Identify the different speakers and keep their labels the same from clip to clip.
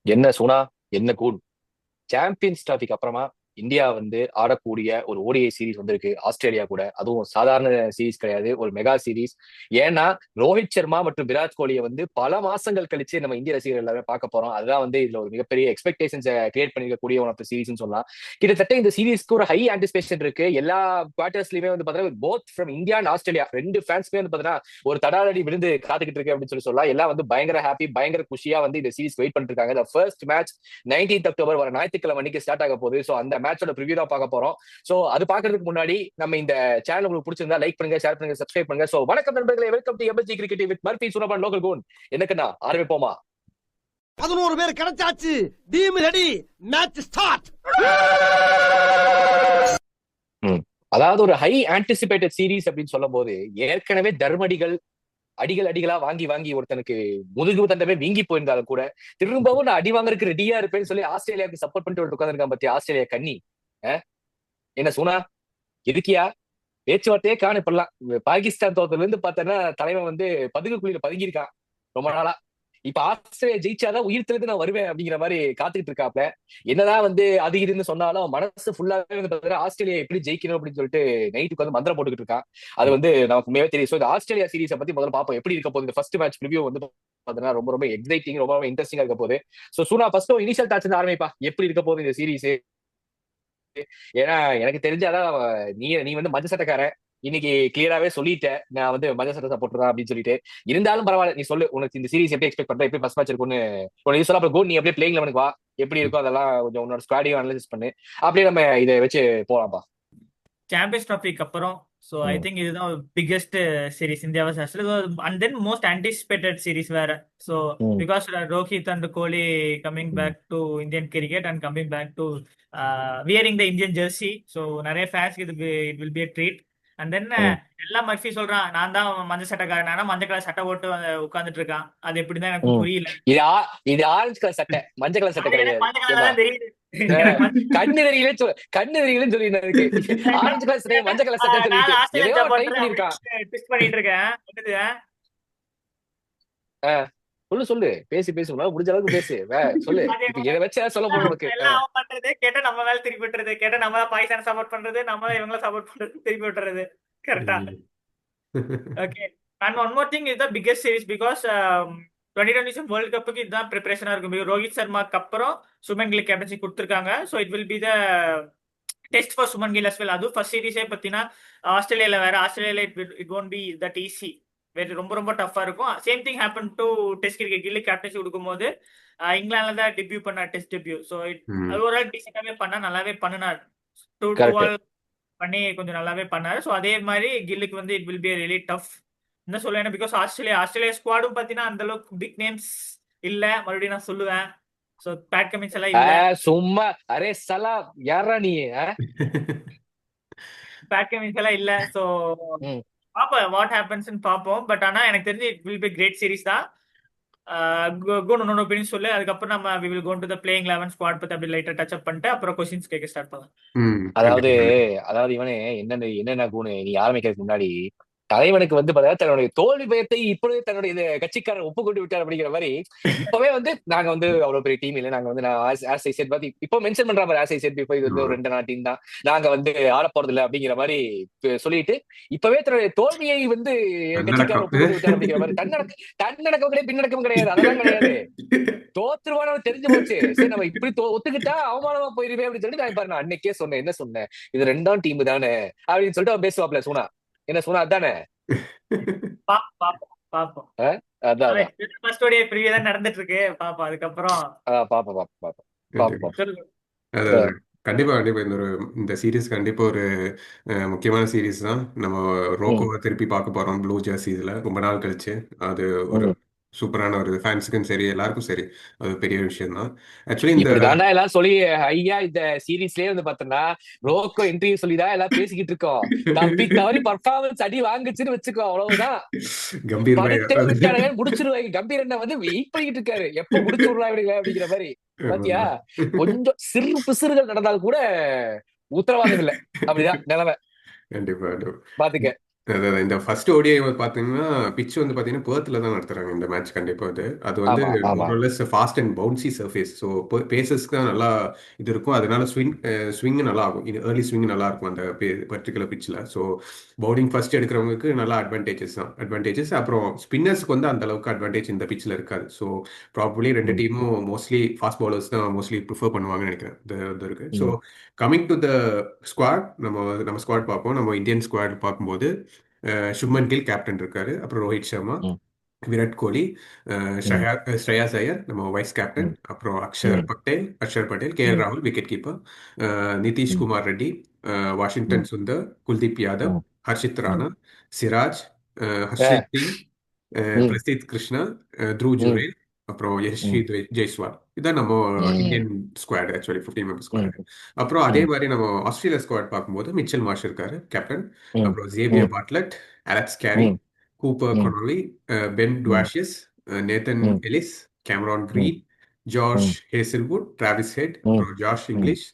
Speaker 1: என்ன சுனா, என்ன cool. Champions டிராஃபிக்கு அப்புறமா இந்தியா ஆடக்கூடிய ஒரு ஓடிஐ சீரிஸ் வந்திருக்கு ஆஸ்திரேலியா கூட. அதுவும் சாதாரண சீரிஸ் கிடையாது, ஒரு மெகா சீரிஸ். ஏன்னா ரோஹித் சர்மா மற்றும் விராட் கோலியை பல மாசங்கள் கழிச்சு நம்ம இந்திய ரசிகர்கள் எல்லாமே பார்க்க போறோம். அதுதான் இதுல ஒரு மிகப்பெரிய எக்ஸ்பெக்டேஷன்ஸ் கிரியேட் பண்ணிருக்கக்கூடிய ஒன் ஆஃப் த சீரிஸ் சொல்லலாம். கிட்டத்தட்ட இந்த சீரிஸ்க்கு ஒரு ஹை ஆன்டிசிபேஷன் இருக்கு. எல்லா குவார்டர்ஸ்லயுமே பாத்தீங்கன்னா both from India and Australia ரெண்டு ஃபேன்ஸ்மே பாத்தீங்கன்னா ஒரு தடாலடி விழுந்து காத்துக்கிட்டு இருக்கு அப்படின்னு சொல்லலாம். எல்லாம் பயங்கர ஹாப்பி, பயங்கர குஷியா இந்த சீரிஸ் வெயிட் பண்ணிட்டு இருக்காங்க. ஃபர்ஸ்ட் மேட்ச் 19th அக்டோபர் வர ஞாயிற்றுக்கிழமை அன்னைக்கு ஸ்டார்ட் ஆக போகுது. சோ அந்த மேட்சோட ப்ரிவியூ தான் பார்க்க போறோம். சோ அது பாக்குறதுக்கு முன்னாடி நம்ம இந்த சேனல் உங்களுக்கு பிடிச்சிருந்தா லைக் பண்ணுங்க, ஷேர் பண்ணுங்க, சப்ஸ்கிரைப் பண்ணுங்க. சோ வணக்கம் நண்பர்களே, welcome to MSG cricket with Murphy சுரபன் லோக்கல் கோன். என்னக்குண்ணா ஆரம்பிப்போமா?
Speaker 2: 11 பேர் கிடைச்சாச்சு. Team ready, match start.
Speaker 1: அதாவது ஒரு ஹை ஆன்டிசிபேட்டட் சீரிஸ் அப்படின்னு சொல்லும் போது ஏற்கனவே தர்மடிகள் அடிகள் அடிகளா வாங்கி வாங்கி ஒருத்தனுக்கு முதுகு தண்டமே வீங்கி போயிருந்தாலும் கூட திரும்பவும் நான் அடி வாங்குறதுக்கு ரெடியா இருப்பேன்னு சொல்லி ஆஸ்திரேலியாவுக்கு சப்போர்ட் பண்ணிட்டு உட்காந்துருக்கான் பத்தி ஆஸ்திரேலியா கண்ணி. என்ன சோனா, இருக்கியா? பேச்சுவார்த்தையே காண இப்பெல்லாம். பாகிஸ்தான் தோத்ததுல இருந்து பார்த்தேன்னா தலைவன் பதுங்கு குழியில பதுங்கியிருக்கான் ரொம்ப நாளா. இப்ப ஆஸ்திரேலியா ஜெயிச்சாதான் உயிர் தெளிந்து நான் வருவேன் அப்படிங்கிற மாதிரி காத்துக்கிட்டு இருக்காப்ல. என்னதான் அது இதுன்னு சொன்னாலும் மனசு ஃபுல்லாவே பாத்தீங்கன்னா ஆஸ்திரேலியா எப்படி ஜெயிக்கணும் அப்படின்னு சொல்லிட்டு நைட்டுக்கு மந்திரம் போட்டுக்கிட்டு இருக்கான். அது நமக்கு உண்மையாவே தெரியும். இந்த ஆஸ்திரேலியா சீரிஸை பத்தி முதல்ல பார்ப்போம் எப்படி இருக்க போகுது. இந்த ஃபர்ஸ்ட் மேட்ச் ரிவ்யூ பாத்தீங்கன்னா ரொம்ப ரொம்ப எக்ஸைட்டிங், ரொம்ப ரொம்ப இன்ட்ரெஸ்டிங்கா இருக்க போகுது. சோ சூனா ஃபர்ஸ்ட் இனிஷியல் டாட்ஸ் ஆரம்பிப்பா, எப்படி இருக்க போகுது இந்த சீரிஸ்? ஏன்னா எனக்கு தெரிஞ்சாதான் நீ நீ மஞ்ச சட்டக்காரன். இன்னைக்கு கிளியராவே சொல்லிட்டேன், நான் மஞ்ச சட்ட சப்போர்ட் தான் அப்படின்னு சொல்லிட்டு. இருந்தாலும் பரவாயில்ல, நீ சொல்லு உனக்கு இந்த சீரிஸ் எப்படி எக்ஸ்பெக்ட் பண்ற, எப்படி ஃபர்ஸ்ட் மேட்ச் இருக்கும்னு நீ சொல்ல. அப்புறம் நீ அப்படியே பிளேயிங் லெவனுக்கு வா, எப்படி இருக்கும் அதெல்லாம் கொஞ்சம் உன்னோட ஸ்குவாடையும் அனலைசிஸ் பண்ணு. அப்படியே நம்ம இதை வச்சு போலாம்ப்பா.
Speaker 3: சாம்பியன்ஸ் ட்ராஃபிக்கு அப்புறம் ஸோ ஐ திங்க் இதுதான் பிக்கெஸ்ட் சீரிஸ் இந்தியாவை and then most anticipated series வேற. So because Rohit and Kohli coming back to Indian cricket and coming back to wearing the Indian jersey. So நிறைய ஃபேன்ஸ்க்கு இதுக்கு it will be a treat. And then எல்லாம் Murphy சொல்றான், நான் தான் மஞ்சள் சட்டைக்காரன், மஞ்சள் கலர் சட்டை போட்டு உட்காந்துட்டு இருக்கான். அது எப்படிதான் எனக்கு புரியல.
Speaker 1: இது ஆரஞ்சு கலர் சட்டை, மஞ்சள் கலர் சட்டை கிடையாது.
Speaker 3: மஞ்சள் கலர் தான் தெரியுது.
Speaker 1: கண்ணு தெரியலன்னு சொல்லி ஆரஞ்சு கலர் சட்டை மஞ்சள் கலர் சட்டை
Speaker 3: பண்ணிட்டு இருக்கேன்.
Speaker 1: சொல்லு சொல்லு, பேசி பேசு, முடிஞ்ச அளவுக்கு பேசு, சொல்லு. இப்ப இதை வச்சு சொல்ல போறோம் உனக்கு.
Speaker 3: அவன் பண்றது கேட்டா நம்ம மேல திருப்பி விட்டுறது, கேட்டா நம்ம தான் பாகிஸ்தான் சப்போர்ட் பண்றது, நம்ம தான் இவங்கள சப்போர்ட் பண்றது, திருப்பி விட்டுறது. கரெக்டா? Okay. And one more thing is the biggest series because 2026 world கப்புக்கு இதுதான் ப்ரிப்பரேஷனா இருக்கும். ரோஹித் சர்மாக்கு அப்புறம் சுமன் கில் கேப்டன்சி கொடுத்துருக்காங்க. So it will be the test for Shubman Gill as well. அதுவும் ஃபர்ஸ்ட் சீரிஸே பார்த்தீங்கன்னா ஆஸ்திரேலியால வேற. ஆஸ்திரேலியால it won't be that easy, ரொம்ப ரொம்ப டஃபா இருக்கும். Same thing happen to test cricket. கில்லி கேப்டன்சி கொடுக்கும் போது இங்கிலாந்துல தான் டெபியூ பண்ண டெஸ்ட் டெபியூ. ஸோ அது ஒரு டீசெண்டாவே பண்ணா, நல்லாவே பண்ணினார். டூ பண்ணி கொஞ்சம் நல்லாவே பண்ணாரு. ஸோ அதே மாதிரி கில்லுக்கு it will be really tough என்ன சொல்லுவேன். பிகாஸ் ஆஸ்திரேலியா ஸ்குவாடும் பாத்தீங்கன்னா அந்த அளவுக்கு பிக் நேம்ஸ் இல்ல. மறுபடியும் நான் சொல்லுவேன். சோ பேட் கமின்ஸ் எல்லாம் இல்ல.
Speaker 1: சும்மா அரே சலா யாரா நீ?
Speaker 3: பேட் கமின்ஸ் எல்லாம் இல்ல. சோ பாப்போம் வாட் ஹேப்பன்ஸ் பாப்போம். பட் ஆனா எனக்கு தெரிஞ்சு it will be great series தான். ஒப்பீனியன் சொல்லு. அதுக்கப்புறம் நம்ம we will go to the playing 11 squad பத்தி அப்படி லைட்டா டச் அப் பண்ணிட்டு அப்புறம் கொஸ்டின்ஸ் கேட்க ஸ்டார்ட் பண்ணலாம்.
Speaker 1: அதாவது இவனே என்னென்ன குணு நீ ஆரம்பிக்கிறதுக்கு முன்னாடி தலைவனுக்கு பாத்தீங்கன்னா தன்னுடைய தோல்வி பயத்தை இப்பவே தன்னுடைய கட்சிக்காரர் ஒப்புக்கொண்டு விட்டார் அப்படிங்கிற மாதிரி இப்பவே நாங்க அவ்வளவு பெரிய டீம் இல்ல, நாங்க இப்போ மென்ஷன் பண்ற மாதிரி ஆஸ் ஐ செட் இப்போ இது ஒரு 2 நாள் டீம் தான், நாங்க ஆட போறது இல்ல அப்படிங்கிற மாதிரி சொல்லிட்டு இப்பவே தன்னுடைய தோல்வியை கட்சிக்காரர் ஒப்புக்கொண்டு விட்டார் அப்படிங்கிற மாதிரி தன்னடக்கம் கிடையாது, பின்னடக்கம் கிடையாது, அதெல்லாம் கிடையாது. தோத்துருவானு தெரிஞ்சு போச்சு. சரி நம்ம இப்படி ஒத்துக்கிட்டா அவமானமா போயிருவே அப்படின்னு சொல்லிட்டு நான் பாரு அன்னைக்கே சொன்னேன். என்ன சொன்னேன்? இது 2ஆம் டீம் தானே அப்படின்னு சொல்லிட்டு அவன் பேசுவாப்ல. சோனா என்ன சொன்னா அதானே?
Speaker 3: நடந்துட்டு இருக்கு. பாப்போம் அதுக்கப்புறம்
Speaker 4: கண்டிப்பா கண்டிப்பா இந்த சீரீஸ் கண்டிப்பா ஒரு முக்கியமான சீரீஸ் தான். நம்ம ரோக்கோவை திருப்பி பார்க்க போறோம் ப்ளூ ஜெர்சிஸ்ல ரொம்ப நாள் கழிச்சு. அது ஒரு சூப்பரான ஒரு ஃபேன்ஸுக்கும் சரி எல்லாருக்கும் சரி அது பெரிய விஷயம் தான். ஆக்சுவலி இந்த
Speaker 1: எல்லாம் சொல்லி ஐயா இந்த சீரீஸ்லயே பார்த்தோம்னா ரோக்கோ இன்டர்வியூ சொல்லிதான் எல்லாம் பேசிக்கிட்டு இருக்கோம். தப்பி தவறி பர்ஃபார்மன்ஸ் அடி வாங்குச்சுன்னு வச்சுக்கோ, அவ்வளவுதான்.
Speaker 4: கம்பீர்
Speaker 1: முடிச்சிருவாங்க. கம்பீர் என்ன வெயிட் பண்ணிட்டு இருக்காரு, எப்ப முடிச்சு விடுறாங்க அப்படிங்கிற மாதிரி. பாத்தியா, கொஞ்சம் சிறு பிசுறுகள் நடந்தால் கூட உத்தரவாதம் இல்லை, அப்படிதான் நிலைமை.
Speaker 4: கண்டிப்பா
Speaker 1: பாத்துக்க.
Speaker 4: அதான் இந்த ஃபர்ஸ்ட் ஓடிஐ பார்த்தீங்கன்னா பிச் வந்து பார்த்தீங்கன்னா பெர்த்தில் தான் நடத்துறாங்க இந்த மேட்ச் கண்டிப்பாக அது வந்து
Speaker 1: ஆமா ஆமா.
Speaker 4: மோரலஸ் fast and bouncy surface. So பேசஸ்க்கு தான் நல்லா இது இருக்கும். அதனால ஸ்விங் நல்லா ஆகும். இது ஏர்லி ஸ்விங் நல்லா இருக்கும் அந்த பர்டிகுலர் பிச்சில். ஸோ பவுலிங் ஃபர்ஸ்ட் எடுக்கிறவங்களுக்கு நல்லா அட்வான்டேஜஸ். அப்புறம் ஸ்பின்னர்ஸ்க்கு வந்து அந்த அளவுக்கு அட்வான்டேஜ் இந்த பிச்சில் இருக்காது. ஸோ ப்ராபப்ளி ரெண்டு
Speaker 1: ம்,
Speaker 4: டீமும் மோஸ்ட்லி ஃபாஸ்ட் பவுலர்ஸ் தான் மோஸ்ட்லி ப்ரிஃபர் பண்ணுவாங்கன்னு நினைக்கிறேன். இது இருக்கு. ஸோ
Speaker 1: ம்,
Speaker 4: கமிங் டு த ஸ்குவாட், நம்ம ஸ்குவாட் பார்ப்போம். நம்ம இந்தியன் ஸ்குவாட் பார்க்கும்போது சுப்மன் கில் கேப்டன் இருக்காரு. அப்புறம் ரோஹித் சர்மா,
Speaker 1: ம்,
Speaker 4: விராட் கோலி,
Speaker 1: ம்,
Speaker 4: ஸ்ரேயாஸ் ஐயர் நம்ம வைஸ் கேப்டன்.
Speaker 1: ம்,
Speaker 4: அப்புறம்
Speaker 1: ம்,
Speaker 4: அக்ஷர் பட்டேல், கேஎல் ராகுல் விக்கெட் கீப்பர், நிதிஷ்
Speaker 1: ம்,
Speaker 4: குமார் ரெட்டி,
Speaker 1: ம்,
Speaker 4: வாஷிங்டன் சுந்தர், குல்தீப் யாதவ்,
Speaker 1: ம்,
Speaker 4: ஹர்ஷித்
Speaker 1: ம்.
Speaker 4: ராணா, சிராஜ்,
Speaker 1: அஹ்,
Speaker 4: ஹர்ஷ்தீப் சிங்,
Speaker 1: ம்,
Speaker 4: பிரசித் கிருஷ்ணா, த்ரூ
Speaker 1: ம்,
Speaker 4: ஜுரேல், அப்புறம் யஷ்வி
Speaker 1: ம்,
Speaker 4: ஜெய்ஸ்வால். இதான் நம்ம
Speaker 1: ம்,
Speaker 4: இந்தியன் ஸ்குவாட், ஆக்சுவலி 15 மெம்பர்
Speaker 1: ம்,
Speaker 4: ஸ்குவாட். அப்புறம் அதே
Speaker 1: ம்,
Speaker 4: மாதிரி நம்ம ஆஸ்திரேலியா ஸ்குவாட் பார்க்கும்போது மிச்சல் மார்ஷ் இருக்காரு கேப்டன்.
Speaker 1: ம்,
Speaker 4: அப்புறம் ஜேவியர்
Speaker 1: ம்,
Speaker 4: பாட்லட், அலெக்ஸ் கேரி,
Speaker 1: ம்,
Speaker 4: கூப்பர்
Speaker 1: ம்,
Speaker 4: கொனாலி, பென்
Speaker 1: ம்,
Speaker 4: டுவாஷியஸ், நேத்தன்
Speaker 1: ம்,
Speaker 4: எலிஸ், கேமரான்
Speaker 1: ம்,
Speaker 4: கிரீன், ஜார்ஜ்
Speaker 1: ம்,
Speaker 4: ஹேசல்வுட், டிராவிஸ் ஹெட்,
Speaker 1: ம்,
Speaker 4: அப்புறம் ஜாஷ்
Speaker 1: ம்,
Speaker 4: இங்கிலீஷ்,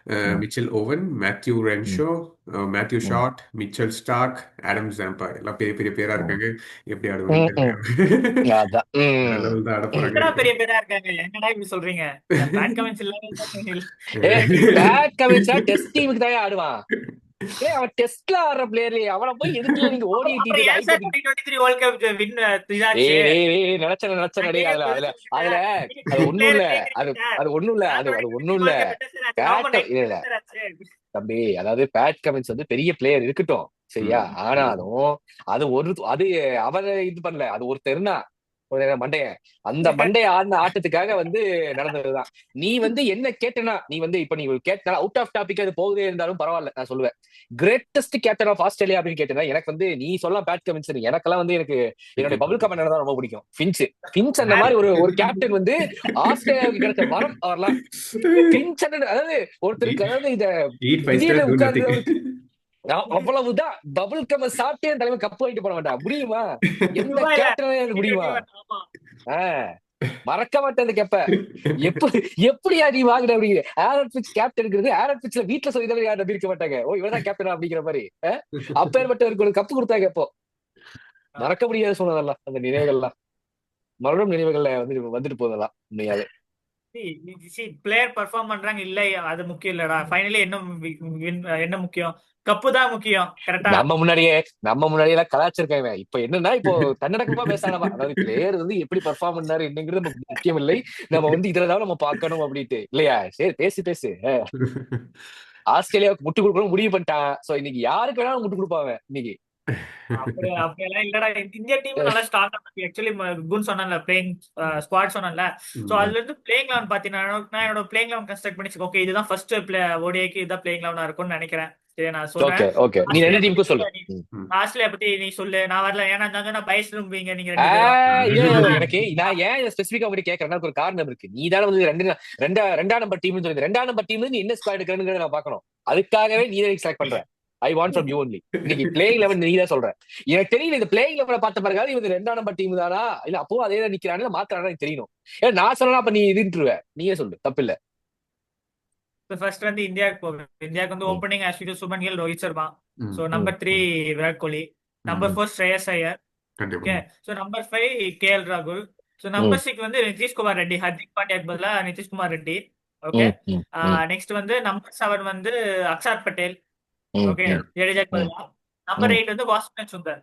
Speaker 1: ம்,
Speaker 4: மிச்சல் ஓவன், மேத்யூ
Speaker 1: ம்,
Speaker 4: ரென்ஷோ, மேத்யூ
Speaker 1: ம்,
Speaker 4: Short, Mitchell Starc, Adam Zampa. எல்லாம் பெரிய பெரிய பேரா
Speaker 1: ம்,
Speaker 4: இருக்காங்க. எப்படி ஆடுவாங்கன்னு
Speaker 1: ம், ம்.
Speaker 4: தெரியல.
Speaker 1: அதான்.
Speaker 4: வேற
Speaker 1: ம்.
Speaker 4: லெவல் தான் ஆட போறாங்க
Speaker 3: என்னடா
Speaker 4: நினைக்கிறேன்.
Speaker 3: பெரிய பேரா இருக்காங்க, என்னடா இப்படி சொல்றீங்க? பேட் கமெண்ட்ஸ் இல்லாம
Speaker 1: ஏ, பேட் கமின்ஸ்னா டெஸ்ட் டீமுக்கு தான் ஆடுவான். அவன் டெஸ்ட்ல ஆடுற பிளேயர்லயே அவனை போய் எதுக்குல நீங்க ஓடி
Speaker 3: அப்புறம்
Speaker 1: டிடி
Speaker 3: ஏன் சார்
Speaker 1: ஐபி?
Speaker 3: T23 வேர்ல்ட் கப் வின் இதாச்சு?
Speaker 1: ஏய் டேய் டேய், நினைச்ச டேய்.
Speaker 3: நீங்க
Speaker 1: அதுல அதுல
Speaker 3: பதில் சொல்லுங்க.
Speaker 1: அதுல
Speaker 3: நீங்க
Speaker 1: அது
Speaker 3: நியூ
Speaker 1: ஒண்ணும்
Speaker 3: பிளேயர்
Speaker 1: இல்ல. அது
Speaker 3: கேக்குறீங்க சார்.
Speaker 1: அது ஒண்ணும் இல்ல.
Speaker 3: நான்
Speaker 1: அது ஒண்ணும்
Speaker 3: 2023
Speaker 1: இல்ல.
Speaker 3: வேர்ல்ட் கப் வின் சார் ஆச்சு.
Speaker 1: பேட்
Speaker 3: நவம்பர்
Speaker 1: இல்ல
Speaker 3: 19
Speaker 1: இல்ல
Speaker 3: வின் சார் ஆச்சு.
Speaker 1: தம்பி, அதாவது பேட் கமின்ஸ் வந்து பெரிய பிளேயர் இருக்கட்டும், சரியா?
Speaker 4: ம், ம்.
Speaker 1: ஆனாலும் அது அவரை இது பண்ணல. அது ஒருத்தர்னா ஒரு மண்டையன். அந்த மண்டைய ஆடின ஆட்டத்துக்காக வந்து நடந்ததுதான். நீ வந்து என்ன கேட்டனா, நீ வந்து இப்ப நீ கேட்டா அவுட் ஆஃப் டாபிக் அது போகுதே இருந்தாலும் பரவாயில்ல, நான் சொல்லுவேன். கிரேட்டஸ்ட் கேப்டன் ஆஃப் ஆஸ்திரேலியா அப்படின்னு கேட்டேன்னா எனக்கு வந்து நீ சொல்லலாம் பேட் கமின்ஸ். எனக்கெல்லாம் வந்து எனக்கு என்னுடைய பபுள் கமெண்ட் தான் ரொம்ப பிடிக்கும். பின்ச் அந்த மாதிரி ஒரு ஒரு கேப்டன் வந்து ஆஸ்திரேலியாவுக்கு கிடைச்ச வரம் அவர்லாம். பின்ச் அதாவது ஒருத்தருக்கு, அதாவது இத
Speaker 4: Eat five star,
Speaker 1: திடீர்னு
Speaker 4: do
Speaker 1: உட்கார்ந்து
Speaker 4: nothing.
Speaker 1: அவருக்கு அவ்வளவுதான். பபுள் கம் சாப்பிட்டே என் தலைமை கப்பு வாங்கிட்டு போன வேண்டாம், முடியுமா? எந்த
Speaker 3: துபாயில
Speaker 1: கேப்டனே அது முடியுமா?
Speaker 3: T21 ஆமா.
Speaker 1: ஆஹ் மறக்க மாட்டேன் அந்த கெப்ப. எப்படி எப்படியா நீ வாங்கின அப்படிங்கிற ஆரன் பிச் கேப்டன் இருக்கிறது. ஆரன் பிச்ல வீட்டுல சொல்லி யாரும் நம்பி இருக்க மாட்டாங்க. ஓ, இவர்தான் கேப்டனா அப்படிங்கிற மாதிரி. அப்பேற்பட்டவருக்கு ஒரு கப்பு கொடுத்தாங்க. எப்போ மறக்க முடியாத சொன்னதெல்லாம் அந்த நினைவுகள்லாம் மறுபடியும் நினைவுகள்ல வந்து வந்துட்டு போதெல்லாம் உண்மையாவே.
Speaker 3: பிளேயர் பெர்ஃபார்ம் பண்றாங்க இல்ல, அது முக்கியம் இல்லடா. ஃபைனலி என்ன முக்கியம்? கப்பு தான் முக்கியம். கரெக்டா?
Speaker 1: நம்ம முன்னாடியே எல்லாம் கலாச்சிருக்காங்க. இப்ப என்னன்னா, இப்போ தன்னடக்கமா பேசானவா, அதாவது பிளேயர் வந்து எப்படி பெர்ஃபார்ம் பண்ணாரு என்னங்கிறது நமக்கு முக்கியம் இல்லை. நம்ம வந்து இதுலதான் நம்ம பார்க்கணும் அப்படின்ட்டு இல்லையா? சரி, பேசு. ஆஸ்திரேலியாவுக்கு முட்டு கொடுக்கணும் முடிவு பண்ணிட்டான். சோ இன்னைக்கு யாருக்கு வேணாலும் முட்டு கொடுப்பாங்க இன்னைக்கு.
Speaker 3: அப்படியெல்லாம் இல்லடா. இந்தியா டீம் நல்லா ஸ்ட்ராங்கா இருக்கு. ஆக்சுவலி குன் சொன்னல பிளேயிங் ஸ்குவாட் சொன்னல. சோ
Speaker 4: ம்.
Speaker 3: அதுல இருந்து பிளேயிங் லெவன் பாத்தீங்கன்னா நான் என்னோட பிளேயிங் லெவன் கன்ஸ்ட்ரக்ட் பண்ணி ஓகே இதுதான் ஃபர்ஸ்ட் ஓடிஐக்கு இதான் பிளேயிங் லெவனா இருக்கும்னு நினைக்கிறேன். சரி, நான் சொல்றேன்.
Speaker 1: ஓகே நீ ரெண்டு டீமுக்கும் சொல்லு.
Speaker 4: ம்.
Speaker 3: ஆஸ்திரேலியா பத்தி நீ சொல்லு, நான் வரல. ஏன்னா நான் பயஸ் இருப்பீங்க நீங்க ரெண்டு
Speaker 1: இல்ல
Speaker 3: பேரும்.
Speaker 1: எனக்கு நான் ஏன் ஸ்பெசிபிக்கா அப்படி கேட்கறேன்னா ஒரு காரணம் இருக்கு. நீ தானே வந்து ரெண்டாம் நம்பர் டீம் சொல்லி ரெண்டாம் நம்பர் டீம்ல நீ என்ன ஸ்குவாட் எடுக்கிறேன்னு நான் பார்க்கணும். அதுக்காகவே நீ தான் செலக்ட் பண்ற. I want from you only. இன்னைக்கு பிளேயிங் லெவன் நீ தான் சொல்ற. எனக்கு தெரியல இந்த பிளேயிங் லெவனை பார்த்த பிறகு இவங்க ரெண்டாம் நம்பர் டீம் தானா இல்ல அப்போ அதே தான் நிக்கிறானு மாத்திரானா எனக்கு தெரியணும். ஏன்னா நான் சொல்லலாம், அப்ப நீ இதுன்றுவ. நீயே சொல்லு, தப்பு இல்ல.
Speaker 3: ஃபர்ஸ்ட் வந்து இந்தியாவுக்கு போவேன். இந்தியாவுக்கு வந்து
Speaker 1: ம்,
Speaker 3: ஓப்பனிங் ஆஸ் சுமன் கில், ரோஹித் சர்மா.
Speaker 4: ம்.
Speaker 3: ஸோ
Speaker 1: ம்,
Speaker 3: நம்பர் 3
Speaker 1: ம்,
Speaker 3: விராட் கோலி. நம்பர்
Speaker 1: ம்,
Speaker 3: 4 ஸ்ரேயஸ் ஐயர்.
Speaker 4: கண்டிப்பா.
Speaker 3: ஓகே. ஸோ நம்பர் 5 கேஎல் ராகுல். ஸோ
Speaker 1: ம்,
Speaker 3: நம்பர் 6 வந்து நிதிஷ்குமார் ரெட்டி. ஹர்திக் பாண்டியாக்கு பதிலா நிதிஷ்குமார் ரெட்டி. ஓகே.
Speaker 1: ம், ம், ம்,
Speaker 3: நெக்ஸ்ட் வந்து நம்பர் 7 வந்து அக்ஷர் பட்டேல்.
Speaker 1: ம்,
Speaker 3: ஓகே,
Speaker 1: ம்,
Speaker 3: ஜடேஜாக்கு
Speaker 1: ம்,
Speaker 3: பதிலா. நம்பர்
Speaker 1: ம்,
Speaker 3: 8 வந்து வாஷிங்டன் சுந்தர்.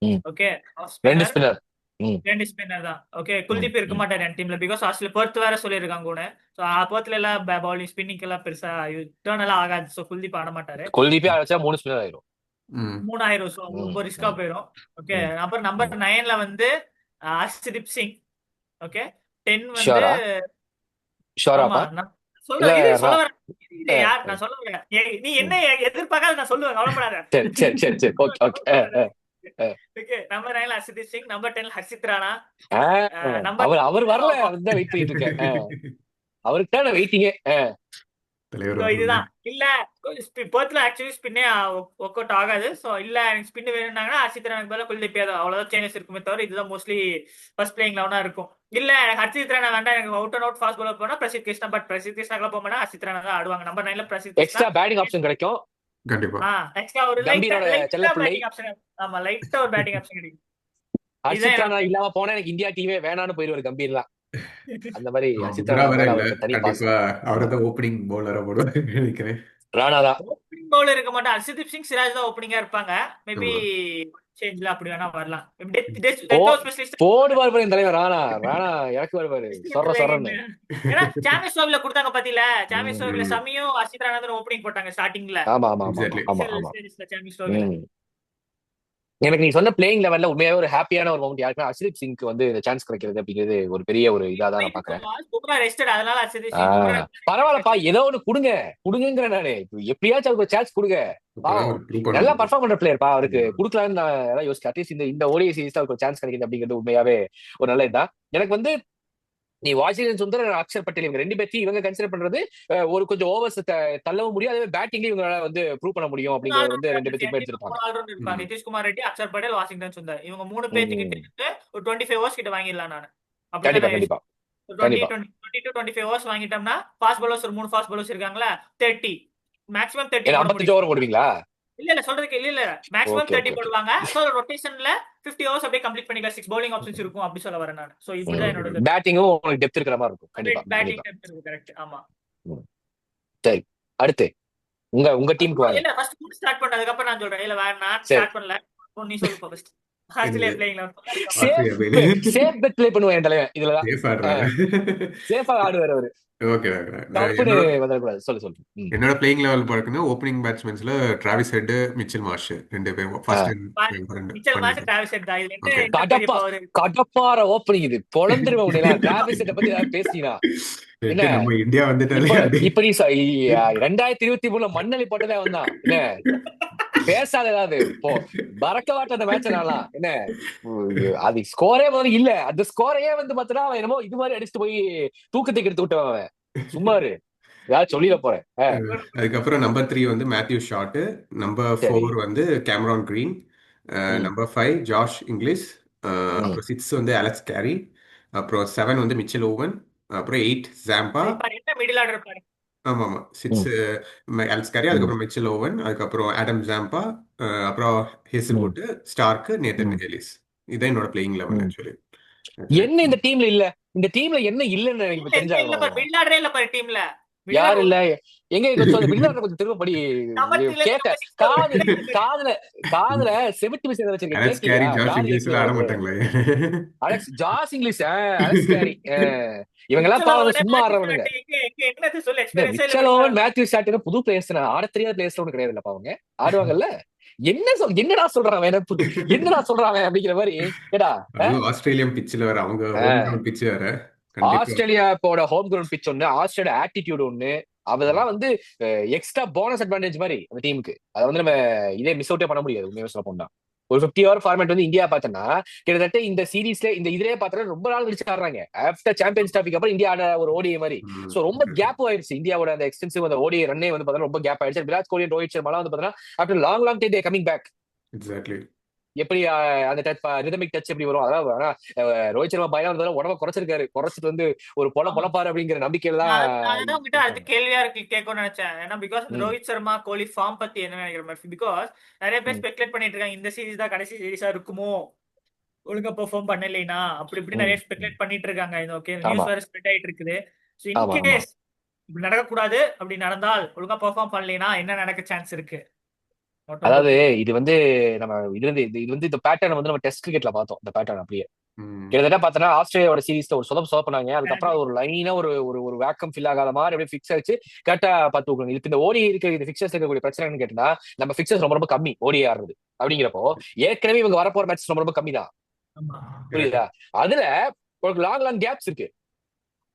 Speaker 1: ம்.
Speaker 3: ஓகே,
Speaker 1: ரெண்டு
Speaker 3: ஸ்பின்னர்.
Speaker 1: ஸ்பின்னர். ம்,
Speaker 3: 2 ஸ்பின்னர் தான். ஓகே,
Speaker 1: ம்,
Speaker 3: குல்தீப் இருக்க
Speaker 1: ம்.
Speaker 3: மாட்டார் என் டீம்ல. பிகாஸ் ஆஸ்திரேலியா பெர்த் வேற சொல்லியிருக்காங்க கூட. ஸோ பெர்த்ல எல்லாம் பவுலிங் ஸ்பின்னிங் எல்லாம் பெருசா டேர்ன் எல்லாம் ஆகாது. ஸோ குல்தீப் ஆட மாட்டாரு.
Speaker 1: குல்தீப்பே அழைச்சா 3 ஸ்பின்னர் ஆயிரும்.
Speaker 4: ம்.
Speaker 3: 3000. ஸோ
Speaker 1: ம்,
Speaker 3: ரொம்ப ரிஸ்கா
Speaker 1: ம்,
Speaker 3: போயிடும். ஓகே.
Speaker 1: ம்,
Speaker 3: அப்புறம் நம்பர்
Speaker 1: ம்.
Speaker 3: 9ல வந்து ஹர்ஷ்தீப் சிங். ஓகே. 10 வந்து
Speaker 1: ஷோரா
Speaker 3: ஆமா.
Speaker 1: ஷோராப்பா
Speaker 3: நான்
Speaker 1: இல்ல
Speaker 3: சொல்லுவேன். இது சொல்ல
Speaker 1: ரா-
Speaker 3: வரேன். இது
Speaker 1: அஹ்,
Speaker 3: யார்
Speaker 1: அஹ்,
Speaker 3: நான் சொல்ல வரேன். நீ என்ன
Speaker 1: ம்.
Speaker 3: எதிர்பார்க்காத நான் சொல்லுவேன். கவலைப்படாத.
Speaker 1: சரி ஓகே. அஹ்.
Speaker 3: ஓகே. நம்பர் 9ல ஹர்ஷ்தீப் சிங். நம்பர் 10ல ஹர்ஷித் ராணா. நம்பர்
Speaker 1: அவர் வரல, அதுதான் வெயிட் பண்ணிட்டு இருக்கேன். அவருக்கு தான் நான் வெயிட்டிங்கே.
Speaker 4: தலைவர்
Speaker 3: ஸோ
Speaker 4: வரணும்ல.
Speaker 3: இதுதான். இல்ல பெர்த்ல ஆக்சுவலி ஸ்பின்னே ஒர்க் அவுட் ஆகாது. ஸோ இல்ல எனக்கு ஸ்பின் வேணும்னாங்கன்னா ஹர்ஷித் ராணாக்கு பதிலா குல்தீப் யாதவ். அவ்வளவுதான் சேஞ்சஸ் இருக்குமே தவிர இதுதான் மோஸ்ட்லி ஃபர்ஸ்ட் பிளேயிங் லெவனா இருக்கும். இல்ல எனக்கு ஹர்ஷித் ராணா வேண்டாம், எனக்கு out and out fast bowler போனா பிரசித் கிருஷ்ணா. பட் பிரசித் கிருஷ்ணாக்கெல்லாம் போனா ஹர்ஷித் ராணா தான் ஆடுவாங்க. நம்பர் 9ல Prasidh Krishna.
Speaker 1: Extra batting option கிடைக்கும்.
Speaker 4: கண்டிப்பா.
Speaker 3: எக்ஸ்ட்ரா ஒரு
Speaker 1: கம்பீரோட செல்லப்பிள்ளை
Speaker 3: பேட்டிங் ஆப்ஷன். ஆமா, லைட்டா ஒரு பேட்டிங் ஆப்ஷன் கிடைக்கும்.
Speaker 1: ஹர்ஷித்
Speaker 3: இதுதான்
Speaker 1: ராணா
Speaker 3: என்னோட
Speaker 1: இல்லாம போனா எனக்கு இந்தியா டீமே வேணான்னு போயிருவாரு கம்பீர்லாம். அந்த மாதிரி ஹர்ஷித்
Speaker 4: பும்ரா
Speaker 1: ராணா
Speaker 4: வேற
Speaker 1: மேல
Speaker 4: இல்ல,
Speaker 1: அவருக்கு தனி
Speaker 4: கண்டிப்பா
Speaker 1: பாசம். ஆமா,
Speaker 4: அவர்தான் ஓப்பனிங் பவுலரா போடுவாரு நினைக்கிறேன்.
Speaker 1: ராணா தான்.
Speaker 3: ஓப்பனிங் பவுலர் இருக்க மாட்டா. ஹர்ஷதீப் சிங், சிராஜ் தான் ஓப்பனிங்கா இருப்பாங்க. மேபி
Speaker 4: ஆமா.
Speaker 3: சேஞ்ச்ல அப்படி வேணா வரலாம். டெத்
Speaker 1: போ
Speaker 3: ஓவர் ஸ்பெஷலிஸ்ட்
Speaker 1: போடுவார் பாரு என் தலைவர் ராணா. ராணா இறக்கி வருவாரு சொரன்னு.
Speaker 3: ஏன்னா சாம்பியன்ஸ் ட்ரோஃபில கொடுத்தாங்க பாத்தீங்களா? சாம்பியன்ஸ்
Speaker 1: ம்.
Speaker 3: ட்ரோஃபில
Speaker 4: ம்.
Speaker 3: சமியும் ஹர்ஷித் ராணா ஓப்பனிங் போட்டாங்க ஸ்டார்டிங்ல.
Speaker 1: ஆமா ஆமா ஆமா ஆமா
Speaker 4: எக்ஸாக்ட்லி.
Speaker 1: ஆமா
Speaker 3: இனிஷியல்
Speaker 1: ஆமா.
Speaker 3: ஸ்டேஜஸ்ல சாம்பியன்ஸ் ட்ரோஃபில.
Speaker 1: ம். எனக்கு நீ சொன்ன பிளேயிங் லெவல்ல உண்மையாவே ஒரு ஹாப்பியான ஒரு மவுண்ட் யாருக்குன்னா ஹர்ஷதீப் சிங்க்கு வந்து இந்த சான்ஸ் கிடைக்கிறது அப்படிங்கிறது ஒரு பெரிய ஒரு இதா தான் நான் பாக்குறேன்.
Speaker 3: பும்ரா ரெஸ்டட், அதனால ஹர்ஷதீப் சிங் பும்ரா
Speaker 1: பரவாயில்லப்பா, ஏதோ ஒண்ணு குடுங்கிற நானு எப்படியாச்சும் அவருக்கு ஒரு சான்ஸ் கொடுங்க.
Speaker 4: இப்பதான் அவர் ப்ரூவ்
Speaker 1: நல்லா
Speaker 4: பண்ணணும்.
Speaker 1: பர்ஃபார்ம் பண்ற பிளேயர்ப்பா, அவருக்கு கொடுக்கலாம்னு நான் யோசிச்சேன். அட்லீஸ்ட் இந்த ஓடிஐ சீரிஸ் அவருக்கு ஒரு சான்ஸ் கிடைக்குது அப்படிங்கிறது உண்மையாவே ஒரு நல்ல இதுதான். எனக்கு வந்து நீ வாஷிங்டன் சுந்தர், அக்ஷர் பட்டேல் இவங்க 2 பேர்த்தையும் இவங்க கன்சிடர் பண்றது ஒரு கொஞ்சம் ஓவர்ஸ் தள்ளவும் முடியும். அதே பேட்டிங்லயும் இவங்களால வந்து ப்ரூவ் பண்ண முடியும் அப்படிங்கிறது வந்து 2 பேர்த்தையும் எடுத்திருப்பாங்க.
Speaker 3: இருப்பாங்க. நிதிஷ்குமார் ரெட்டி, அக்ஷர் பட்டேல், வாஷிங்டன் சுந்தர். இவங்க 3 பேர்த்துக்கிட்ட ஒரு 25 ஓவர்ஸ் கிட்ட வாங்கிடலாம் நானு.
Speaker 1: கண்டிப்பா
Speaker 3: அப்படிதான்
Speaker 1: கண்டிப்பா
Speaker 3: 20
Speaker 1: கண்டிப்பா.
Speaker 3: 20 to 25 ஓவர்ஸ் வாங்கிட்டோம்னா ஃபாஸ்ட் பவுலர்ஸ் ஒரு 3 ஃபாஸ்ட் பவுலர்ஸ் இருக்காங்களா, 30 மேக்ஸிமம் 30
Speaker 1: ஏன்னா
Speaker 3: போட
Speaker 1: 55
Speaker 3: முடியும்.
Speaker 1: ஓவர் போடுவீங்களா?
Speaker 3: இல்ல சொல்றதுக்கு இல்ல மேக்ஸிமம்
Speaker 1: ஓகே
Speaker 3: 30
Speaker 1: ஓகே ஓகே.
Speaker 3: போடுவாங்க. சோ ரொட்டேஷன்ல 50 ஓவர்ஸ் அப்படியே கம்ப்ளீட் பண்ணிக்கலாம். 6 பவுலிங் ஆப்ஷன்ஸ் இருக்கும் அப்படி சொல்ல வரேன் நான். சோ இப்படிதான் என்னோட
Speaker 1: பேட்டிங்கும் உங்களுக்கு டெப்த் இருக்கிற மாதிரி இருக்கும். கண்டிப்பா
Speaker 3: பேட்டிங்
Speaker 1: கண்டிப்பா.
Speaker 3: டெப்த் இருக்கு. கரெக்ட். ஆமா.
Speaker 1: ம். சரி, அடுத்து உங்க டீமுக்கு வாங்க.
Speaker 3: இல்ல ஃபர்ஸ்ட் மூணு ஸ்டார்ட் பண்ணதுக்கு அப்புறம் நான் சொல்றேன். இல்ல வேற நான்
Speaker 1: சரி,
Speaker 3: ஸ்டார்ட் பண்ணல. நீ சொல்லு first. Australia playing
Speaker 1: safe
Speaker 4: Australia
Speaker 1: safe bet play பண்ணுவேன் என் தலைவன் இதுலதான்.
Speaker 4: சேஃப் ஆடுறாரு.
Speaker 1: சேஃபா ஆடுவார் அவரு.
Speaker 4: ஓகே.
Speaker 1: தப்புன்னு வந்துடக்கூடாது. சொல்லு.
Speaker 4: என்னோட பிளேயிங் லெவல் பார்க்கணும். ஓப்பனிங் பேட்ஸ்மேன்ஸ்ல டிராவிஸ் ஹெட், மிச்சல் மார்ஷ் 2 பேரும் first
Speaker 3: Mitchell Marsh, Travis Head தான். இதுல என்ன பெரிய பவர்?
Speaker 1: கடப்பார ஓப்பனிங் இது பொழந்துருவேன் உடனே. டிராவிஸ் ஹெட்டை பத்தி ஏதாவது பேசினா என்ன?
Speaker 4: நம்ம இந்தியா வந்துட்டாலே
Speaker 1: இப்ப நீ 2023 மண்ணலி போட்டதே வந்தான் என்ன? பேசாத ஏதாவது இப்போ பறக்கவாட்ட அந்த மேட்ச் நான்லாம் என்ன அது ஸ்கோரே முதல்ல இல்ல. அந்த ஸ்கோரையே வந்து பாத்தீங்கன்னா அவன் என்னமோ இது மாதிரி அடிச்சுட்டு போய் தூக்கத்துக்கு எடுத்து விட்டவன் அவன். சும்மா இரு, ஏதாவது சொல்லிட போறேன்.
Speaker 4: அதுக்கப்புறம் நம்பர் 3 வந்து மேத்யூ ஷாட், நம்பர்
Speaker 1: சரி.
Speaker 4: 4 வந்து கேமரான் கிரீன், நம்பர் 5 ஜாஷ் இங்கிலீஷ், அப்புறம் 6 வந்து அலெக்ஸ் கேரி, அப்புறம் 7 வந்து மிச்சல் ஓவன், அப்புறம் 8 ஜாம்பா.
Speaker 3: என்ன மிடில் ஆர்டர் பாரு.
Speaker 4: ஆமா 6 அலெக்ஸ் கேரி, அதுக்கப்புறம் மிச்சல் ஓவன், அதுக்கப்புறம் ஆடம் ஜாம்பா, அப்புறம் ஹேசல்வுட், ஸ்டார்க், நேத்தன் எலிஸ். இதான் என்னோட பிளேயிங் லெவல் ஆக்சுவலி.
Speaker 1: என்ன இந்த டீம்ல இல்ல? இந்த டீம்ல என்ன இல்லன்னு எனக்கு தெரிஞ்சாகணும்.
Speaker 3: மிடில் ஆர்டரே இல்ல பாரு டீம்ல.
Speaker 1: யாரு இல்ல? எங்க கொஞ்சம் திரும்ப படி கேட்க காதுல செவிட்டு விஷயம் வச்சிருக்கேன்.
Speaker 4: அலெக்ஸ் கேரி, ஜாஷ் இங்கிலீஷ் ஆட மாட்டாங்களே.
Speaker 1: ஜாஸ் இங்கிலீஷ், அலெக்ஸ் கேரி, இவங்க எல்லாம் பாவம் சும்மா ஆடுறவனுங்க.
Speaker 3: என்னது சொல்லு
Speaker 1: மிச்சல் ஓவன், மேத்யூ ஷாட் புது பிளேயர்ஸ், ஆட தெரியாத பிளேயர்ஸ் ஒண்ணு கிடையாது இல்ல பாவங்க, ஆடுவாங்கல்ல. என்னடா சொல்றான் என்னடா சொல்றான் அப்படிங்கிற மாதிரி. ஏடா
Speaker 4: ஆஸ்திரேலியன் பிட்ச்ல வர அவங்க பிட்ச் வேற.
Speaker 1: ஆஸ்திரேலியாவோட ஹோம் கிரவுண்ட் பிட்ச் ஒண்ணு, ஆஸ்திரேலியா ஆட்டிடியூட் ஒண்ணு, அதெல்லாம் வந்து எக்ஸ்ட்ரா போனஸ் அட்வான்டேஜ் மாதிரி அந்த டீமுக்கு. அதை வந்து நம்ம இதே மிஸ் அவுட்டே பண்ண முடியாது உண்மையாக சொல்ல போனா. ஒரு 50 ஓவர் ஃபார்மேட் வந்து இந்தியா பார்த்தோம்னா கிட்டத்தட்ட இந்த சீரீஸ்ல இந்த இதுலயே பார்த்தா ரொம்ப நாள் கழிச்சு ஆடுறாங்க. ஆஃப்டர் சாம்பியன்ஸ் டிராஃபிக்கு அப்புறம் இந்தியா ஆட ஒரு ஓடிஐ மாதிரி. சோ ரொம்ப கேப் ஆயிடுச்சு இந்தியாவோட அந்த எக்ஸ்டென்சிவ் அந்த ஓடிஐ ரன்னே வந்து பார்த்தா ரொம்ப கேப் ஆயிடுச்சு. விராட் கோலி, ரோஹித் சர்மா வந்து பார்த்தா after long time they coming back.
Speaker 4: Exactly.
Speaker 1: எப்படி அந்த ரிதமிக் டச் எப்படி வரும்? அதான் ரோஹித் சர்மா பயம் உடம்ப குறைச்சிட்டு வந்து ஒரு பொழப்பாரு அப்படிங்கிற நம்பிக்கையில தான்.
Speaker 3: உங்ககிட்ட அடுத்த கேள்வியா இருக்கு கேட்கணும்னு நினைச்சேன். ஏன்னா பிகாஸ் ரோஹித் சர்மா கோலி ஃபார்ம் பத்தி என்ன நினைக்கிற மாதிரி. பிகாஸ் நிறைய பேர் ஸ்பெகுலேட் பண்ணிட்டு இருக்காங்க இந்த சீரீஸ் தான் கடைசி சீரீஸா இருக்குமோ, ஒழுங்கா பெர்ஃபார்ம் பண்ணலைனா அப்படி இப்படி நிறைய ஸ்பெகுலேட் பண்ணிட்டு இருக்காங்க. இது ஓகே, நியூஸ் வேற ஸ்ப்ரெட் ஆயிட்டு இருக்குது. சோ இன் கேஸ் இப்படி நடக்கக்கூடாது, அப்படி நடந்தால் ஒழுங்கா பெர்ஃபார்ம் பண்ணலைனா என்ன நடக்க சான்ஸ் இருக்கு?
Speaker 1: அதாவது இது வந்து நம்ம இது வந்து இந்த பேட்டர்ன் வந்து நம்ம டெஸ்ட் கிரிக்கெட்ல பார்த்தோம். இந்த பேட்டர்ன் அப்படியே கிட்டத்தட்ட பார்த்தோன்னா ஆஸ்திரேலியாவோட சீரீஸ்ல ஒரு சொதப்பினாங்க. அதுக்கப்புறம் ஒரு லைனா ஒரு வேக்கம் ஃபில் ஆகாத மாதிரி அப்படியே ஃபிக்ஸ் ஆயிடுச்சு. கரெக்டா பார்த்து விக்கணும். இது இந்த ஓடி இருக்க இந்த ஃபிக்சர்ஸ் இருக்கக்கூடிய பிரச்சனைன்னு கேட்டா நம்ம ஃபிக்சர்ஸ் ரொம்ப கம்மி ஓடி ஆடுறது அப்படிங்கிறப்போ ஏற்கனவே இவங்க வரப்போற மேட்ச் ரொம்ப கம்மி தான். புரியுதா? அதுல ஒரு லாங் கேப்ஸ் இருக்கு.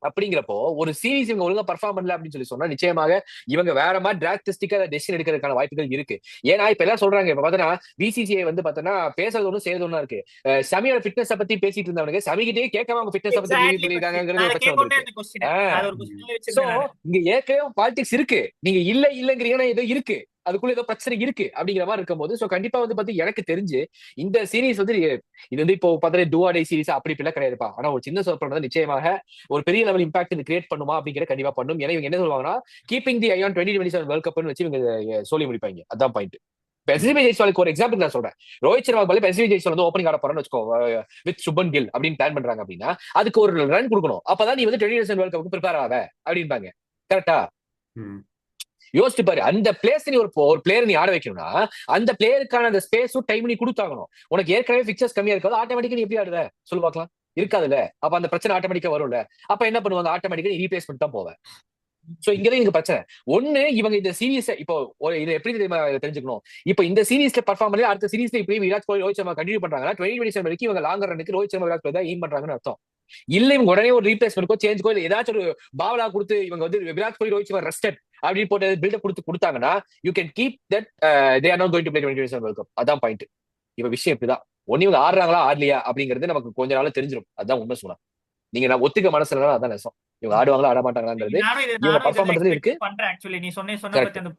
Speaker 1: அப்படிங்கிறப்போ ஒரு சீரீஸ் இவங்க ஒழுங்கா பர்ஃபார்ம் பண்ணல அப்படின்னு சொல்லி சொன்னா நிச்சயமாக இவங்க வேற மாதிரி டிராஸ்டிக்கா டெசிஷன் எடுக்கிறதுக்கான வாய்ப்புகள் இருக்கு. ஏன்னா இப்ப எல்லாம் சொல்றாங்க, இப்ப பாத்தீங்கன்னா பிசிசிஐ வந்து பாத்தீங்கன்னா பேசுறது ஒண்ணு செய்யறது ஒண்ணா இருக்கு. சமியோட ஃபிட்னஸ் பத்தி பேசிட்டு இருந்தவனுக்கு சமிகிட்டே கேட்காம அவங்க ஃபிட்னஸ் பத்தி பண்ணிருக்காங்கிறது பிரச்சனை வந்து. சோ இங்க ஏற்கனவே பாலிடிக்ஸ் இருக்கு. நீங்க இல்லங்கிறீங்கன்னா ஏதோ இருக்கு. அதுக்குள்ள ஏதோ பிரச்சனை இருக்கு அப்படிங்கிற மாதிரி இருக்கும்போது சோ கண்டிப்பா வந்து பாத்தி எனக்கு தெரிஞ்சு இந்த சீரிஸ் வந்து இது வந்து இப்போ பார்த்தா டூ ஆர் டை சீரிஸ் அப்படி இப்படி கிடையாதுப்பா. ஆனா ஒரு சின்ன சொற்பம் நிச்சயமாக ஒரு பெரிய லெவல் இம்பாக்ட் இது கிரியேட் பண்ணுமா அப்படிங்கிற கண்டிப்பா பண்ணும். ஏன்னா இவங்க என்ன சொல்லுவாங்கன்னா keeping the eye on 2027 world கப்னு வச்சு இவங்க சொல்லி முடிப்பாங்க. அதான் பாயிண்ட். எஸ்பி ஜெய்ஸ்வாலுக்கு ஒரு எக்ஸாம்பிள் நான் சொல்றேன். ரோஹித் சர்மா பால் எஸ்பி ஜெய்ஸ்வால் வந்து ஓப்பனிங் ஆட போறோம்னு வச்சுக்கோ வித் சுபன் கில் அப்படின்னு பிளான் பண்றாங்க அப்படின்னா அதுக்கு ஒரு ரன் கொடுக்கணும். அப்பதான் நீ வந்து 2027 வேர்ல்ட் கப்புக்கு ப்ரிப்பேர் ஆக அப்படின்பாங்க. கரெக்டா? யோசிச்சு பாரு. அந்த பிளேஸ் நீ ஒரு பிளேயர் நீ ஆட வைக்கணும்னா அந்த பிளேயருக்கான அந்த ஸ்பேஸும் டைம் நீ கொடுத்தாகணும். உனக்கு ஏற்கனவே பிக்சர்ஸ் கம்மியா இருக்காது. ஆட்டோமேட்டிக்கா நீ எப்படி ஆடுத சொல்லு பார்க்கலாம். இருக்காதுல்ல. அப்ப அந்த பிரச்சனை ஆட்டோமேட்டிக்கா வரும்ல. அப்ப என்ன பண்ணுவாங்க? ஆட்டோமேட்டிக்கா நீ ரீப்ளேஸ்மெண்ட் தான் போவேன். சோ இங்கதான் இங்க பிரச்சனை. ஒண்ணு இவங்க இந்த சீரீஸ் இப்போ இது எப்படி தெரிஞ்சுக்கணும். இப்போ இந்த சீரீஸ்ல பர்ஃபார்ம் பண்ணி அடுத்த சீரீஸ்ல இப்படி விராட் கோலி ரோஹித் சர்மா கண்டினியூ பண்றாங்கன்னா 2027 வரைக்கும் இவங்க லாங்கர் ரன்னுக்கு ரோஹித் சர்மா விராட் கோலி தான் எய்ம் பண்றாங்கன்னு அர்த்தம். இல்ல இவங்க உடனே ஒரு ரீப்ளேஸ்மெண்ட்க்கோ சேஞ்சுக்கோ இல்ல ஏதாச்சும் ஒரு பாவலா கொடுத்து இவங்க வந்து விராட் கோலி ரோஹித் சர்மா ரெஸ்டட் அப்படின்னு போட்டு பில்டப் கொடுத்தாங்கன்னா you can keep that they are not going to play 2027 world cup. அதான் பாயிண்ட். இப்ப விஷயம் இப்படிதான். ஒன்னு இவங்க ஆடுறாங்களா ஆடலையா அப்படிங்கிறது நமக்கு கொஞ்ச நாள் தெரிஞ்சிடும். அதான் உண்மை சொன்னா. நீங்க நான் ஒத்துக்க மனசுல அதான் நெசம். இவங்க ஆடுவாங்களா ஆட மாட்டாங்களான்றது இவங்க பர்ஃபார்ம் பண்றதுல இருக்கு.
Speaker 3: பண்றேன் ஆக்சுவலி நீ சொன்ன பத்தி அந்த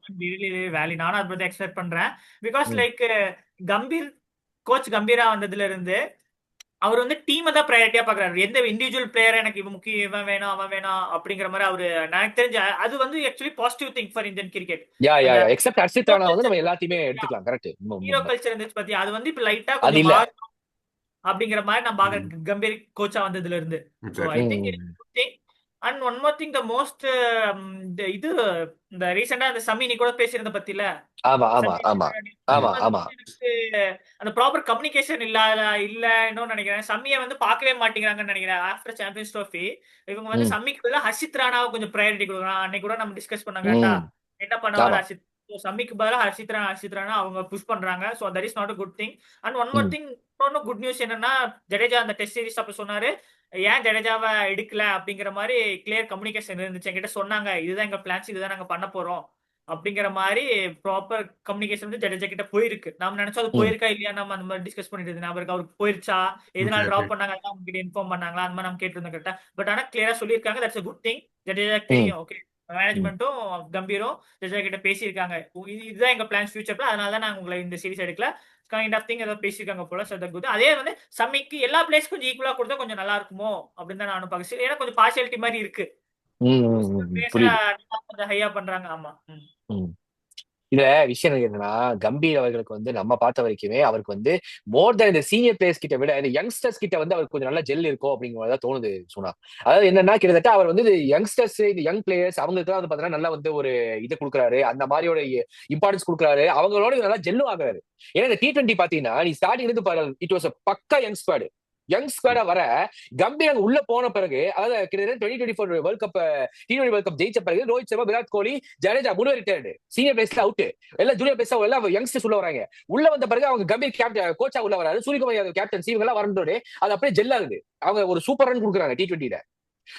Speaker 3: வேலி நானும் அதை பத்தி எக்ஸ்பெக்ட் பண்றேன். பிகாஸ் லைக் கம்பீர் கோச் கம்பீரா வந்ததுல இருந்து அவர் வந்து டீமை தான் ப்ரையாரிட்டியா பாக்குறாரு. எந்த இண்டிவிஜுவல் பிளேயர் எனக்கு இவன் முக்கியம் இவன் வேணும் அவன் வேணும் அப்படிங்கிற மாதிரி அவரு எனக்கு தெரிஞ்ச அது வந்து actually positive thing for Indian cricket.
Speaker 1: Accept Harshit Rana வந்து நம்ம எல்லாத்தையுமே எடுத்துக்கலாம். கரெக்ட்.
Speaker 3: ஹீரோ கல்ச்சர் இருந்துச்சு பத்தி அது வந்து இப்ப லைட்டா கொஞ்சம் அப்படிங்கிற மாதிரி நான் பாக்குறேன் கம்பீர் கோச்சா வந்ததுல இருந்து. I think and one more thing the most இது இந்த ரீசெண்டா அந்த சமி நீ கூட பேசியிருந்த பத்தில அந்த ப்ராப்பர் கம்யூனிகேஷன் இல்லன்னு நினைக்கிறேன். சம்மியை வந்து பார்க்கவே மாட்டேங்கிறாங்கன்னு நினைக்கிறேன். ஆஃப்டர் சாம்பியன்ஸ் ட்ரோஃபி இவங்க வந்து சம்மிக்கு பதிலா ஹர்ஷித் ராணாவை கொஞ்சம் ப்ரையாரிட்டி கொடுக்குறாங்க. அன்னைக்கு கூட நம்ம டிஸ்கஸ் பண்ணாங்க என்ன பண்ணுவாங்க ஹர்ஷித். சம்மிக்கு பதிலா ஹர்ஷித் ராணா அவங்க புஷ் பண்றாங்க. So that is not a good thing. And one more thing இன்னொன்னு குட் நியூஸ் என்னன்னா ஜடேஜா அந்த டெஸ்ட் சீரிஸ் அப்ப சொன்னாரு ஏன் ஜடேஜாவை எடுக்கல அப்படிங்கிற மாதிரி கிளியர் கம்யூனிகேஷன் இருந்துச்சு. என்கிட்ட சொன்னாங்க இதுதான் எங்க பிளான்ஸ் இதுதான் நாங்க பண்ண போறோம் அப்படிங்கிற மாதிரி ப்ராப்பர் கம்யூனிகேஷன் வந்து ஜடேஜா கிட்ட போயிருக்கு. நாம நினைச்சோம் அது போயிருக்கா இல்லையா நம்ம அந்த மாதிரி டிஸ்கஸ் பண்ணிட்டு இருந்தோம். அவருக்கு போயிருச்சா எதனால டிராப் பண்ணாங்க அவங்க கிட்ட இன்ஃபார்ம் பண்ணாங்களா அந்த மாதிரி நம்ம கேட்டிருந்தோம் கரெக்டா. பட் ஆனா கிளியரா சொல்லியிருக்காங்க that's a good thing. Jadeja தெரியும் ஓகே மேனேஜ்மெண்ட்டும் கம்பீரும் ஜடேஜா கிட்ட பேசியிருக்காங்க இதுதான் எங்க பிளான்ஸ் ஃபியூச்சர் அதனால தான் நாங்க உங்களை இந்த சீரிஸ் எடுக்கல கைண்ட் ஆஃப் திங் ஏதோ பேசியிருக்காங்க போல. அதே வந்து சம்மிக்கு எல்லா பிளேஸ் கொஞ்சம் ஈக்குவலா கொடுத்தா கொஞ்சம் நல்லா இருக்குமோ அப்படின்னு தான் நானும் பாக்க. ஏன்னா கொஞ்சம் பார்சியாலிட்டி மாதிரி இருக்கு. கொஞ்சம் ஹையா பண்றாங்க. ஆமா
Speaker 1: இதுல விஷயம் என்னன்னா கம்பீர் அவர்களுக்கு வந்து நம்ம பார்த்த வரைக்குமே அவருக்கு வந்து மோர் தென் இந்த சீனியர் பிளேயர்ஸ் கிட்ட விட இந்த யங்ஸ்டர்ஸ் கிட்ட வந்து அவருக்கு கொஞ்சம் நல்ல ஜெல் இருக்கும் அப்படிங்கிறத தோணுது சொன்னா. அதாவது என்னன்னா கிட்டத்தட்ட அவர் வந்து யங்ஸ்டர்ஸ் இந்த யங் பிளேயர்ஸ் அவங்களுக்கு வந்து பாத்தீங்கன்னா நல்லா வந்து ஒரு இதை கொடுக்குறாரு. அந்த மாதிரியோட இம்பார்ட்டன்ஸ் கொடுக்குறாரு. அவங்களோட நல்லா ஜெல்லும் ஆகுறாரு. ஏன்னா இந்த T20 பாத்தீங்கன்னா நீ ஸ்டார்டிங் இருந்து பாரு இட் வாஸ் பக்கா யங் ஸ்குவாட். யங் ஸ்குவாடா வர கம்பீர் அங்க உள்ள போன பிறகு அதாவது கிட்டத்தட்ட 2024 world cup T20 world cup ஜெயிச்ச பிறகு Rohit Sharma Virat Kohli Jadeja 3 retired senior பிளேயர்ஸ்ல out எல்லாம் ஜூனியர் பிளேயர்ஸ் எல்லாம் யங்ஸ்டர்ஸ் உள்ள வராங்க. உள்ள வந்த பிறகு அவங்க கம்பீர் கேப்டன் கோச்சா உள்ள வராரு. சூரியகுமார் யாதவ் கேப்டன் இவங்க எல்லாம் வரந்தோட அது அப்படியே ஜெல் ஆகுது. அவங்க ஒரு சூப்பர் ரன் கொடுக்குறாங்க T20ல.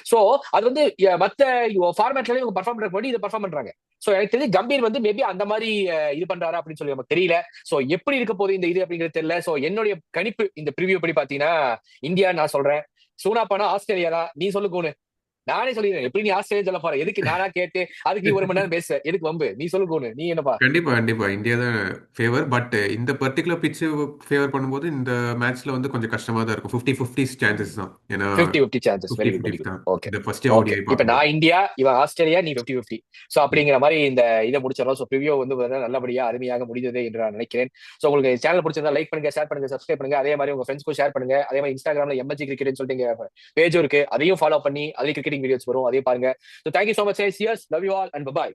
Speaker 1: சோ அது வந்து மத்த ஃபார்மேட்ல இவங்க பர்ஃபார்ம் பண்ற இதை பர்ஃபார்ம் பண்றாங்க. சோ எனக்கு தெரிஞ்சு கம்பீர் வந்து மேபி அந்த மாதிரி இது பண்றாரு அப்படின்னு சொல்லி நமக்கு தெரியல. சோ எப்படி இருக்க போகுது இந்த இது அப்படிங்கிறது தெரியல. சோ என்னுடைய கணிப்பு இந்த ப்ரிவியூ படி பாத்தீங்கன்னா இந்தியா நான் சொல்றேன். சூனா பானா ஆஸ்திரேலியா தான். நீ சொல்லுங்க. நானே சொல்லிடுறேன் எப்படி நீ ஆஸ்திரேலியா சொல்ல போற எதுக்கு நானா கேட்டு அதுக்கு நீ 1 மணி நேரம் பேச எதுக்கு வம்பு நீ சொல்லுங்க. நீ என்னப்பா?
Speaker 4: கண்டிப்பா இந்தியா தான் ஃபேவர். பட் இந்த பர்டிகுலர் பிட்ச் ஃபேவர் பண்ணும்போது இந்த மேட்ச்ல வந்து கொஞ்சம் கஷ்டமா தான் இருக்கும். 50-50 சான்சஸ் தான். ஏன்னா
Speaker 1: 50-50 சான்சஸ். Very good. ஓகே
Speaker 4: இந்த ஃபர்ஸ்ட் ஓடிஐ
Speaker 1: இப்போ நான் இந்தியா இவன் ஆஸ்திரேலியா நீ 50-50. சோ அப்படிங்கிற மாதிரி இந்த இதை முடிச்சிடறோம். சோ ப்ரிவியூ வந்து நல்லபடியா அருமையாக முடிந்தது என்று நான் நினைக்கிறேன். சோ உங்களுக்கு சேனல் பிடிச்சிருந்தா லைக் பண்ணுங்க, ஷேர் பண்ணுங்க, சப்ஸ்கிரைப் பண்ணுங்க. அதே மாதிரி உங்க ஃப்ரெண்ட்ஸ்க்கும் ஷேர் பண்ணுங்க. அதே மாதிரி இன்ஸ்டாகிராம்ல MSG கிரிக்கெட்னு சொல்லிட்டு பேஜும் இருக்கு. அதையும் ஃபாலோ பண்ணி அதுல கிரிக்கெட்டிங் வீடியோஸ் வரும். அதே பாருங்க. So thank you so much guys. Cheers. Love you all and bye bye.